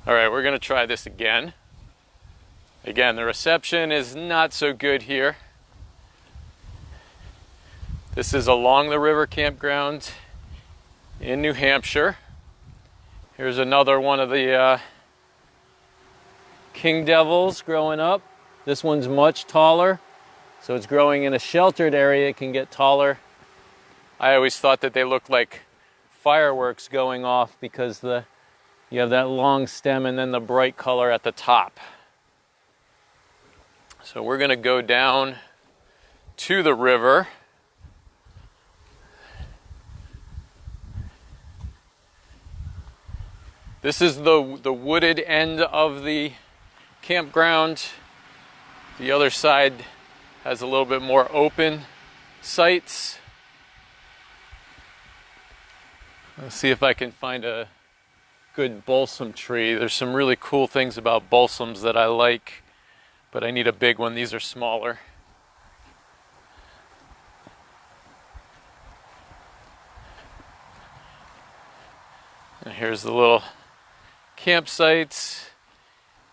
All right, we're gonna try this again. Again, the reception is not so good here. This is along the river campground in New Hampshire. Here's another one of the king devils growing up. This one's much taller, so it's growing in a sheltered area. It can get taller. I always thought that they looked like fireworks going off because you have that long stem and then the bright color at the top. So we're going to go down to the river. This is the wooded end of the campground. The other side has a little bit more open sites. Let's see if I can find a good balsam tree. There's some really cool things about balsams that I like, but I need a big one. These are smaller. And here's the little campsites.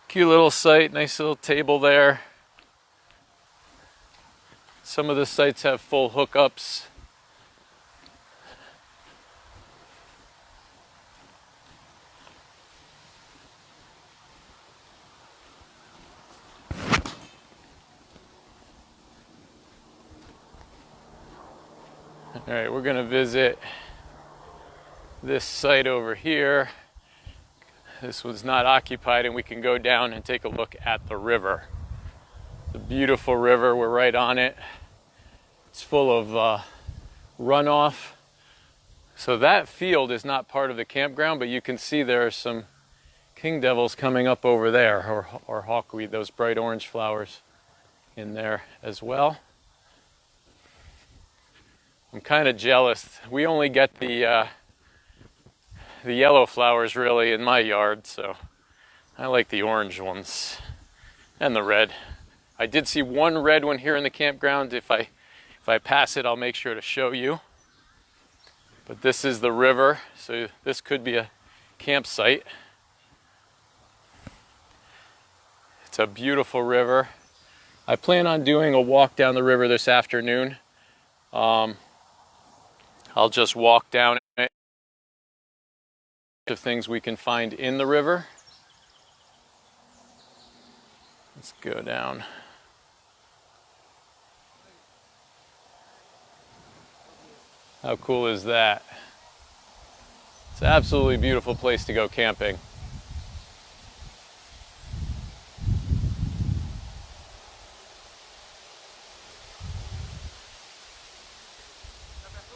Cute little site, nice little table there. Some of the sites have full hookups. All right, we're going to visit this site over here. This was not occupied, and we can go down and take a look at the river. The beautiful river, we're right on it. It's full of runoff. So that field is not part of the campground, but you can see there are some king devils coming up over there, or hawkweed, those bright orange flowers in there as well. I'm kind of jealous. We only get the yellow flowers really in my yard, so I like the orange ones and the red. I did see one red one here in the campground. If I pass it, I'll make sure to show you. But this is the river, so this could be a campsite. It's a beautiful river. I plan on doing a walk down the river this afternoon. I'll just walk down it. Of things we can find in the river. Let's go down. How cool is that? It's an absolutely beautiful place to go camping.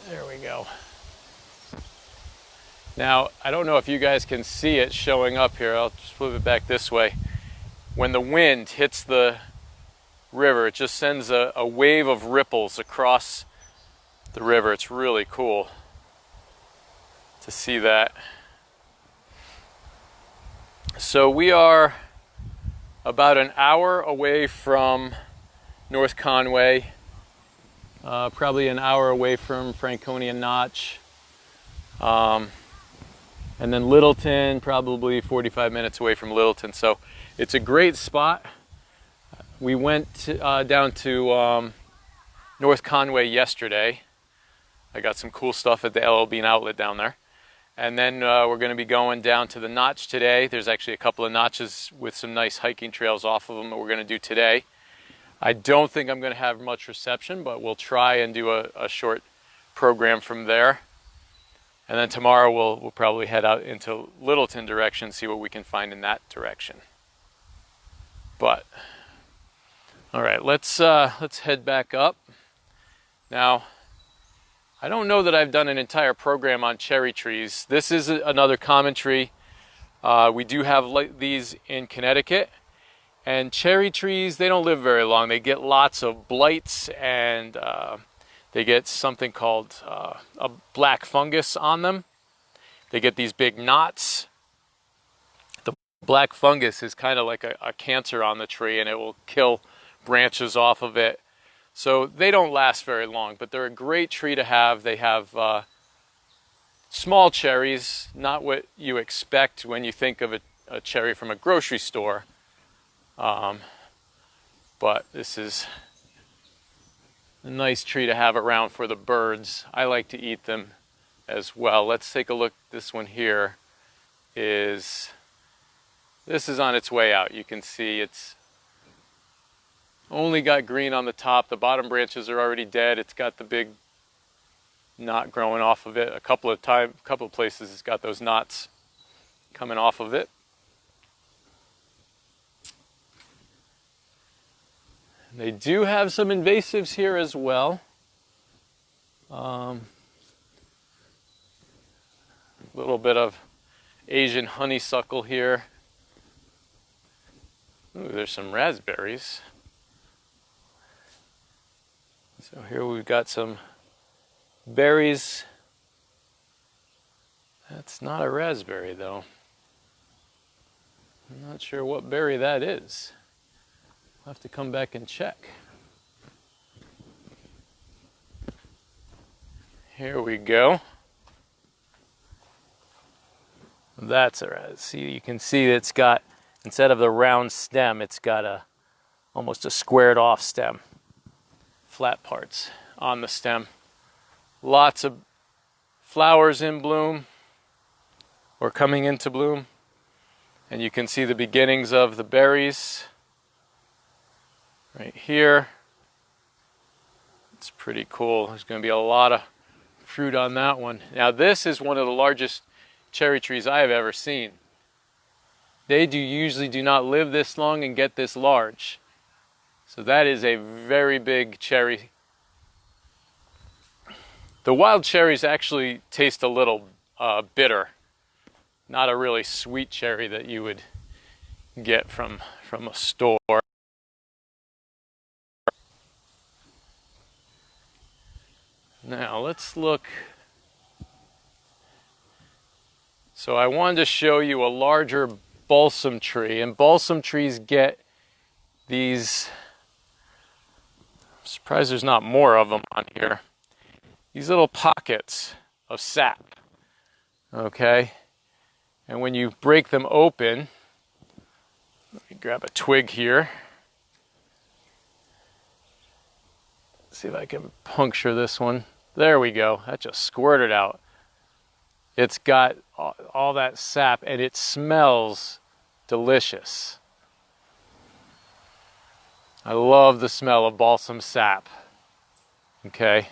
There we go. Now, I don't know if you guys can see it showing up here. I'll just flip it back this way. When the wind hits the river, it just sends a wave of ripples across the river. It's really cool to see that. So we are about an hour away from North Conway, probably an hour away from Franconia Notch. And then Littleton, probably 45 minutes away from Littleton. So it's a great spot. We went down to North Conway yesterday. I got some cool stuff at the LL Bean outlet down there. And then we're going to be going down to the Notch today. There's actually a couple of notches with some nice hiking trails off of them that we're going to do today. I don't think I'm going to have much reception, but we'll try and do a short program from there. And then tomorrow we'll probably head out into Littleton direction, see what we can find in that direction. But all right, let's head back up. Now, I don't know that I've done an entire program on cherry trees. This is another common tree. We do have these in Connecticut. And cherry trees, they don't live very long. They get lots of blights, and they get something called a black fungus on them. They get these big knots. The black fungus is kind of like a cancer on the tree, and it will kill branches off of it. So they don't last very long, but they're a great tree to have. They have small cherries, not what you expect when you think of a cherry from a grocery store. But this is a nice tree to have around for the birds. I like to eat them as well. Let's take a look. This one here is on its way out. You can see it's only got green on the top. The bottom branches are already dead. It's got the big knot growing off of it. A couple of places it's got those knots coming off of it. They do have some invasives here as well. A little bit of Asian honeysuckle here. Ooh, there's some raspberries. So here we've got some berries. That's not a raspberry though. I'm not sure what berry that is. I'll have to come back and check. Here we go. That's a, see, you can see it's got, instead of the round stem, it's got almost a squared off stem. Flat parts on the stem. Lots of flowers in bloom or coming into bloom. And you can see the beginnings of the berries right here. It's pretty cool. There's going to be a lot of fruit on that one. Now this is one of the largest cherry trees I have ever seen. They usually do not live this long and get this large. So that is a very big cherry. The wild cherries actually taste a little bitter. Not a really sweet cherry that you would get from a store. Now let's look. So I wanted to show you a larger balsam tree, and balsam trees get these, I'm surprised there's not more of them on here, these little pockets of sap, okay? And when you break them open, let me grab a twig here. Let's see if I can puncture this one. There we go, that just squirted out. It's got all that sap and it smells delicious. I love the smell of balsam sap, okay?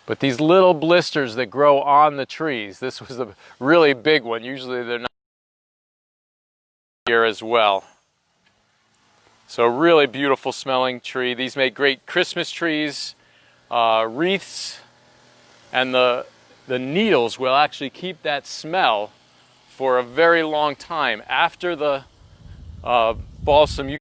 But these little blisters that grow on the trees, this was a really big one. Usually they're not here as well. So really beautiful smelling tree. These make great Christmas trees, wreaths, and the needles will actually keep that smell for a very long time. After the balsam, you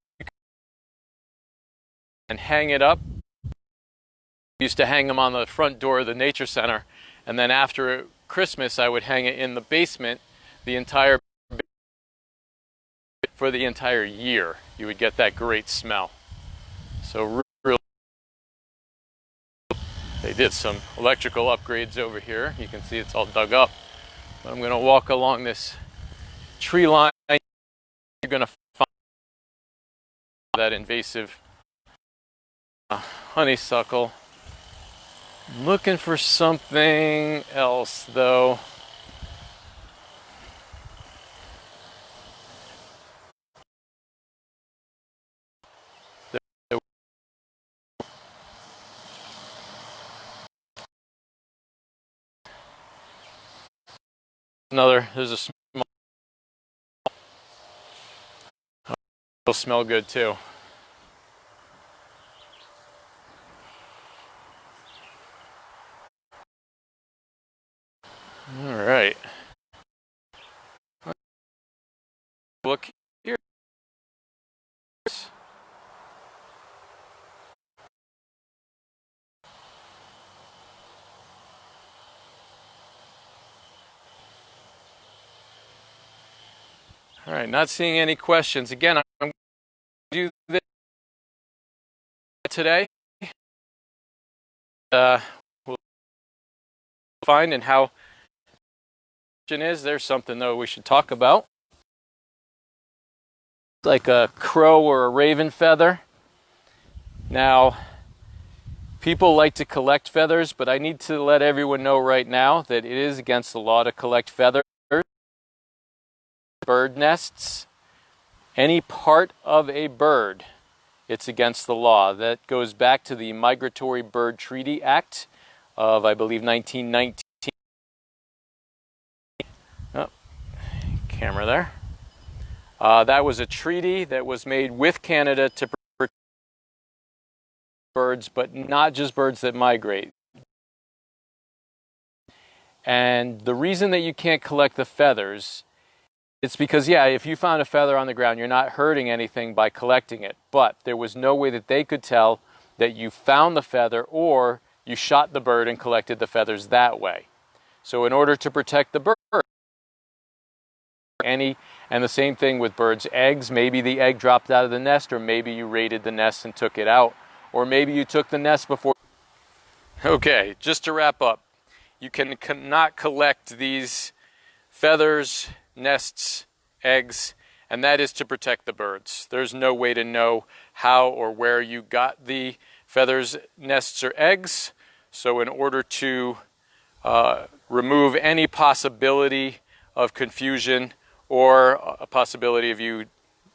can hang it up. I used to hang them on the front door of the nature center, and then after Christmas I would hang it in the basement for the entire year. You would get that great smell. So really, they did some electrical upgrades over here. You can see it's all dug up. But I'm going to walk along this tree line. You're going to find that invasive honeysuckle. I'm looking for something else though. There's a small, it'll smell good too. All right. Look here. All right, not seeing any questions. Again, I'm going to do this today. We'll find and how is, there's something though we should talk about. Like a crow or a raven feather. Now, people like to collect feathers, but I need to let everyone know right now that it is against the law to collect feathers, bird nests, any part of a bird. It's against the law. That goes back to the Migratory Bird Treaty Act of, I believe, 1919. Oh, camera there. That was a treaty that was made with Canada to protect birds, but not just birds that migrate. And the reason that you can't collect the feathers, it's because, yeah, if you found a feather on the ground, you're not hurting anything by collecting it. But there was no way that they could tell that you found the feather or you shot the bird and collected the feathers that way. So in order to protect the bird, and the same thing with birds' eggs, maybe the egg dropped out of the nest, or maybe you raided the nest and took it out, or maybe you took the nest before. Okay, just to wrap up, you cannot collect these feathers, nests, eggs, and that is to protect the birds. There's no way to know how or where you got the feathers, nests, or eggs. So in order to remove any possibility of confusion or a possibility of you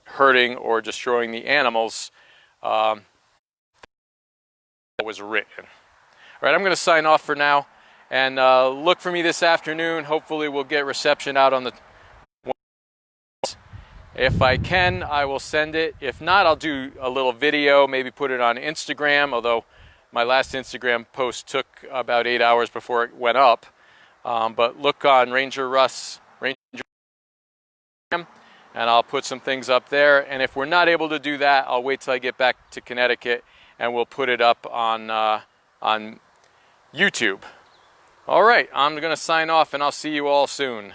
hurting or destroying the animals, that was written. All right, I'm going to sign off for now, and look for me this afternoon. Hopefully we'll get reception out on the. If I can, I will send it. If not, I'll do a little video, maybe put it on Instagram, although my last Instagram post took about 8 hours before it went up. But look on Ranger Russ, and I'll put some things up there. And if we're not able to do that, I'll wait till I get back to Connecticut, and we'll put it up on YouTube. All right, I'm going to sign off, and I'll see you all soon.